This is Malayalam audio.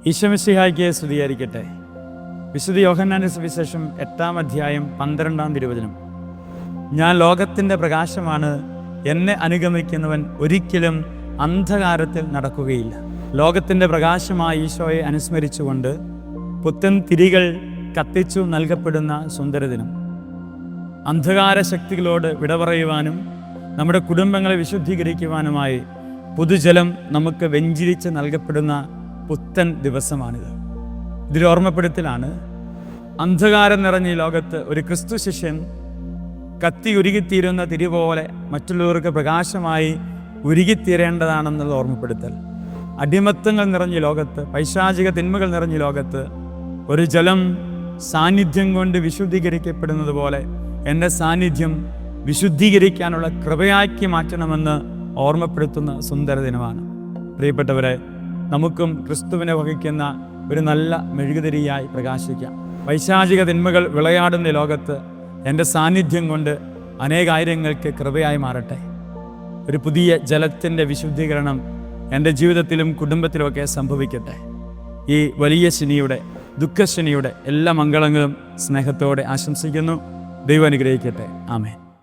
ഈശോമിശിഹായ്ക്ക് സ്തുതിയായിരിക്കട്ടെ. വിശുദ്ധ യോഹന്നാന്റെ സുവിശേഷം 8-ാം അധ്യായം 12-ാം തിരുവചനം. ഞാൻ ലോകത്തിൻ്റെ പ്രകാശമാണ്, എന്നെ അനുഗമിക്കുന്നവൻ ഒരിക്കലും അന്ധകാരത്തിൽ നടക്കുകയില്ല. ലോകത്തിൻ്റെ പ്രകാശമായ ഈശോയെ അനുസ്മരിച്ചുകൊണ്ട് പുത്തൻ തിരികൾ കത്തിച്ചു നൽകപ്പെടുന്ന സുന്ദരദിനം. അന്ധകാര ശക്തികളോട് വിട പറയുവാനും നമ്മുടെ കുടുംബങ്ങളെ വിശുദ്ധീകരിക്കുവാനുമായി പുതുജലം നമുക്ക് വെഞ്ചിരിച്ച് നൽകപ്പെടുന്ന പുത്തൻ ദിവസമാണിത്. ഇതിൽ ഓർമ്മപ്പെടുത്തലാണ്, അന്ധകാരം നിറഞ്ഞ ഈ ലോകത്ത് ഒരു ക്രിസ്തു ശിഷ്യൻ കത്തി ഉരുകിത്തീരുന്ന തിരി പോലെ മറ്റുള്ളവർക്ക് പ്രകാശമായി ഉരുകിത്തീരേണ്ടതാണെന്നുള്ള ഓർമ്മപ്പെടുത്തൽ. അടിമത്തങ്ങൾ നിറഞ്ഞ ലോകത്ത്, പൈശാചിക തിന്മകൾ നിറഞ്ഞ ലോകത്ത് ഒരു ജലം സാന്നിധ്യം കൊണ്ട് വിശുദ്ധീകരിക്കപ്പെടുന്നത് പോലെ എൻ്റെ സാന്നിധ്യം വിശുദ്ധീകരിക്കാനുള്ള കൃപയാക്കി മാറ്റണമെന്ന് ഓർമ്മപ്പെടുത്തുന്ന സുന്ദര ദിനമാണ്. പ്രിയപ്പെട്ടവരെ, നമുക്കും ക്രിസ്തുവിനെ വഹിക്കുന്ന ഒരു നല്ല മെഴുകുതിരിയായി പ്രകാശിക്കാം. പൈശാചിക തിന്മകൾ വിളയാടുന്ന ലോകത്ത് എൻ്റെ സാന്നിധ്യം കൊണ്ട് അനേകായിരങ്ങൾക്ക് കൃപയായി മാറട്ടെ. ഒരു പുതിയ ജലത്തിൻ്റെ വിശുദ്ധീകരണം എൻ്റെ ജീവിതത്തിലും കുടുംബത്തിലുമൊക്കെ സംഭവിക്കട്ടെ. ഈ വലിയ ശനിയുടെ, ദുഃഖശനിയുടെ എല്ലാ മംഗളങ്ങളും സ്നേഹത്തോടെ ആശംസിക്കുന്നു. ദൈവം അനുഗ്രഹിക്കട്ടെ. ആമേൻ.